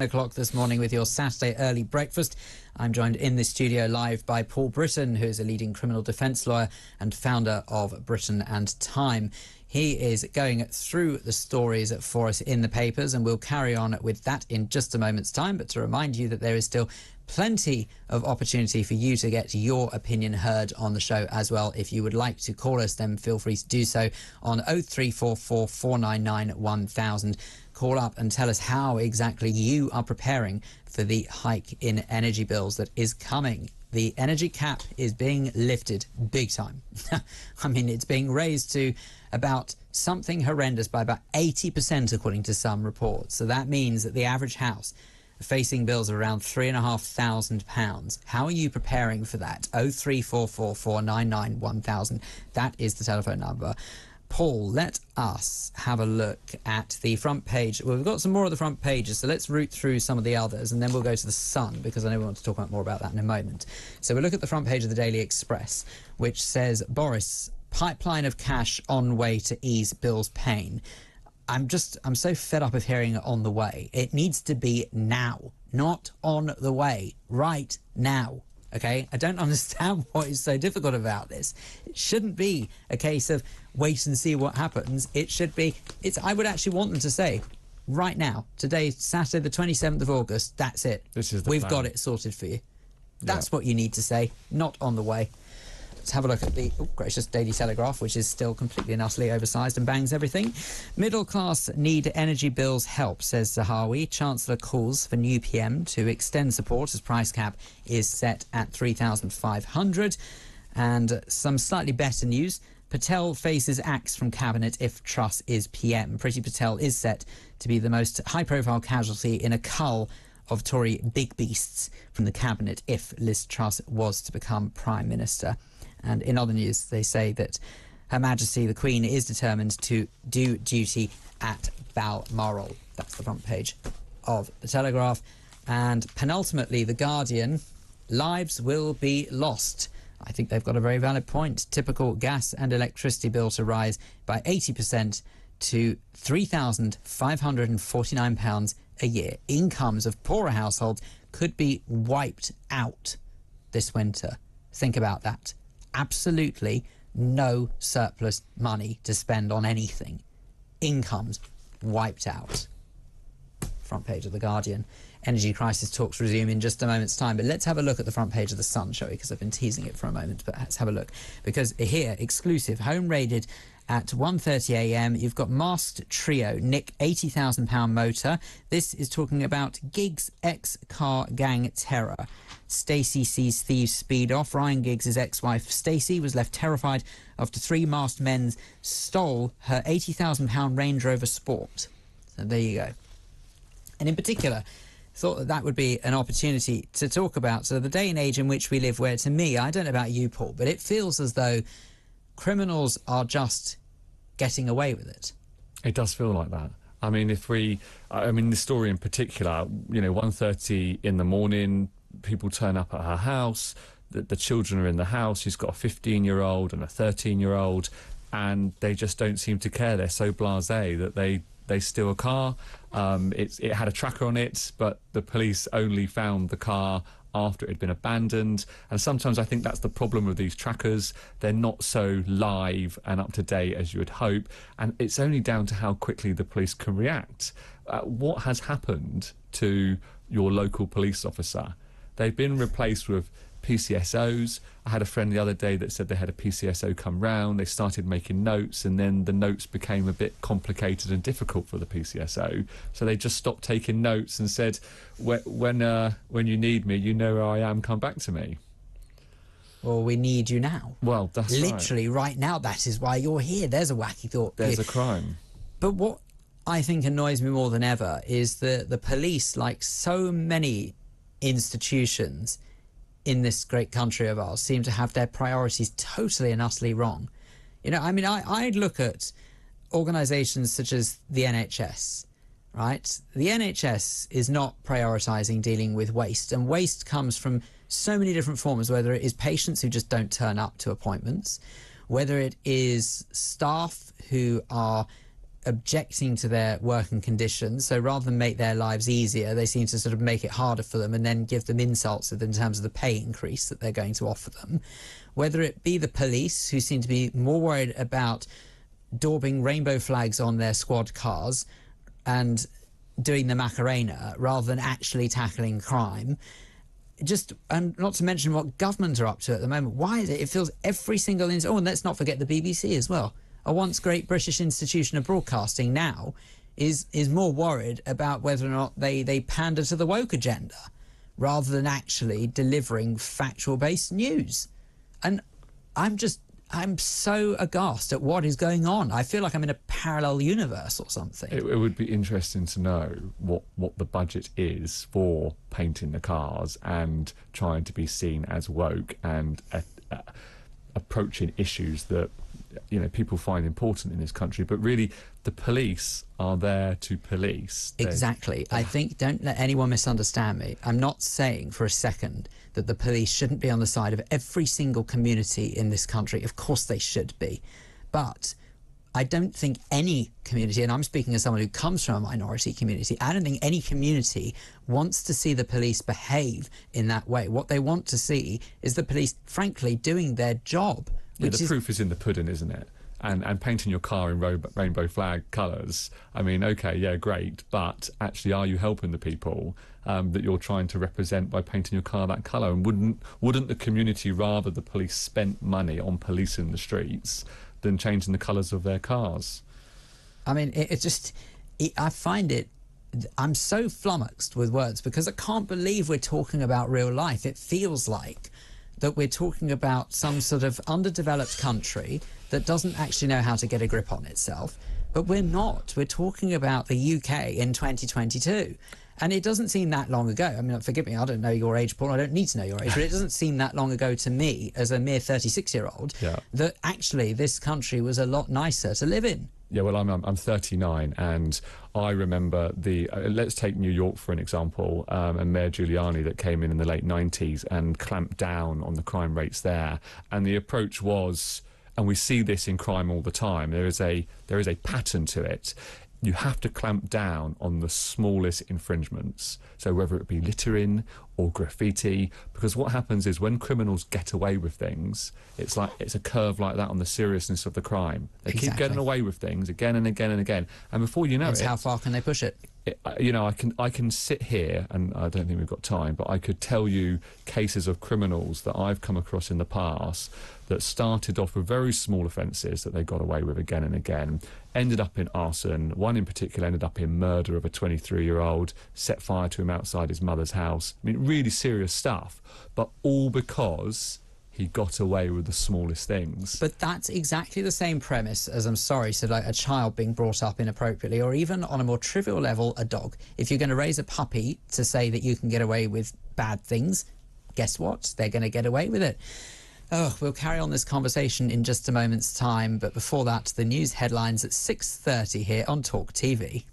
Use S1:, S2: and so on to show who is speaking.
S1: o'clock this morning with your Saturday early breakfast. I'm joined in the studio live by Paul Britton, who is a leading criminal defence lawyer and founder of Britton and Time. He is going through the stories for us in the papers, and we'll carry on with that in just a moment's time. But to remind you that there is still plenty of opportunity for you to get your opinion heard on the show as well. If you would like to call us, then feel free to do so on 0344 499 1000. Call up and tell us how exactly you are preparing for the hike in energy bills that is coming. The energy cap is being lifted big time. I mean, it's being raised to about something horrendous by about 80%, according to some reports. So that means that the average house facing bills of around £3,500. How are you preparing for that? 0344 499 1000. That is the telephone number. Paul, let us have a look at the front page. Well, we've got some more of the front pages, so let's root through some of the others, and then we'll go to the Sun, because I know we want to talk more about that in a moment. So we'll look at the front page of the Daily Express, which says, Boris, pipeline of cash on way to ease bills' pain. I'm so fed up of hearing it on the way. It needs to be now, not on the way, right now. Okay, I don't understand what is so difficult about this. It shouldn't be a case of wait and see what happens. It should be, I would actually want them to say, right now, today, Saturday, the 27th of August, that's it. We've got it sorted for you. That's what you need to say, not on the way. Let's have a look at the gracious Daily Telegraph, which is still completely and utterly oversized and bangs everything. Middle class need energy bills help, says Zahawi. Chancellor calls for new PM to extend support as price cap is set at 3,500. And some slightly better news. Patel faces axe from Cabinet if Truss is PM. Priti Patel is set to be the most high-profile casualty in a cull of Tory big beasts from the Cabinet if Liz Truss was to become Prime Minister. And in other news, they say that Her Majesty the Queen is determined to do duty at Balmoral. That's the front page of the Telegraph. And penultimately, The Guardian, lives will be lost. I think they've got a very valid point. Typical gas and electricity bill to rise by 80% to £3,549 a year. Incomes of poorer households could be wiped out this winter. Think about that. Absolutely no surplus money to spend on anything. Incomes wiped out. Front page of The Guardian. Energy crisis talks resume in just a moment's time. But let's have a look at the front page of The Sun, shall we? Because I've been teasing it for a moment, but let's have a look. Because here, exclusive, home raided at 1:30 a.m. You've got masked trio nick £80,000 motor. This is talking about Giggs' ex-car gang terror. Stacey sees thieves speed off. Ryan Giggs' ex-wife Stacey was left terrified after three masked men stole her £80,000 Range Rover Sport. So there you go. And in particular, thought that would be an opportunity to talk about the day and age in which we live, where to me, I don't know about you, Paul, but it feels as though criminals are just getting away with it.
S2: It does feel like that. I mean, this story in particular, 1:30 in the morning, people turn up at her house, the children are in the house, she's got a 15-year-old and a 13-year-old, and they just don't seem to care. They're so blasé that they steal a car. It had a tracker on it, but the police only found the car after it had been abandoned. And sometimes I think that's the problem with these trackers. They're not so live and up to date as you would hope, and it's only down to how quickly the police can react. What has happened to your local police officer? They've been replaced with PCSOs. I had a friend the other day that said they had a PCSO come round, they started making notes, and then the notes became a bit complicated and difficult for the PCSO, so they just stopped taking notes and said, when you need me, you know where I am, come back to me.
S1: Well, we need you now.
S2: Well, that's
S1: literally right now. That is why you're here. There's a wacky thought.
S2: There's a crime.
S1: But what I think annoys me more than ever is that the police, like so many institutions in this great country of ours, seem to have their priorities totally and utterly wrong. I'd look at organisations such as the NHS, right? The NHS is not prioritising dealing with waste, and waste comes from so many different forms, whether it is patients who just don't turn up to appointments, whether it is staff who are objecting to their working conditions. So rather than make their lives easier, they seem to sort of make it harder for them and then give them insults in terms of the pay increase that they're going to offer them. Whether it be the police, who seem to be more worried about daubing rainbow flags on their squad cars and doing the Macarena rather than actually tackling crime. And not to mention what government are up to at the moment. Why is it? It feels every single... Oh, and let's not forget the BBC as well. A once great British institution of broadcasting now is more worried about whether or not they pander to the woke agenda rather than actually delivering factual-based news. And I'm so aghast at what is going on. I feel like I'm in a parallel universe or something.
S2: It would be interesting to know what the budget is for painting the cars and trying to be seen as woke and approaching issues that people find important in this country. But really, the police are there to police.
S1: Exactly. I think, don't let anyone misunderstand me. I'm not saying for a second that the police shouldn't be on the side of every single community in this country. Of course they should be. But I don't think any community, and I'm speaking as someone who comes from a minority community, I don't think any community wants to see the police behave in that way. What they want to see is the police, frankly, doing their job.
S2: Yeah, the proof is in the pudding, isn't it? And painting your car in rainbow flag colours, I mean, OK, yeah, great, but actually, are you helping the people that you're trying to represent by painting your car that colour? And wouldn't the community rather the police spent money on policing the streets than changing the colours of their cars?
S1: I mean, I find it... I'm so flummoxed with words because I can't believe we're talking about real life. It feels like that we're talking about some sort of underdeveloped country that doesn't actually know how to get a grip on itself. But we're not. We're talking about the UK in 2022. And it doesn't seem that long ago. I mean, forgive me, I don't know your age, Paul. I don't need to know your age. But it doesn't seem that long ago to me, as a mere 36-year-old, that actually this country was a lot nicer to live in.
S2: Yeah, well, I'm 39, and I remember let's take New York for an example, and Mayor Giuliani that came in the late 90s and clamped down on the crime rates there. And the approach was, and we see this in crime all the time, there is a pattern to it. You have to clamp down on the smallest infringements. So whether it be littering or graffiti, because what happens is when criminals get away with things, it's a curve like that on the seriousness of the crime. They keep getting away with things again and again and again. And before you know it...
S1: How far can they push it?
S2: I can sit here, and I don't think we've got time, but I could tell you cases of criminals that I've come across in the past that started off with very small offences that they got away with again and again, ended up in arson. One in particular ended up in murder of a 23-year-old, set fire to him outside his mother's house. I mean, really serious stuff, but all because he got away with the smallest things.
S1: But that's exactly the same premise as, I'm sorry, so like a child being brought up inappropriately, or even on a more trivial level, a dog. If you're going to raise a puppy to say that you can get away with bad things, guess what? They're going to get away with it. Oh, we'll carry on this conversation in just a moment's time, but before that, the news headlines at 6:30 here on TalkTV.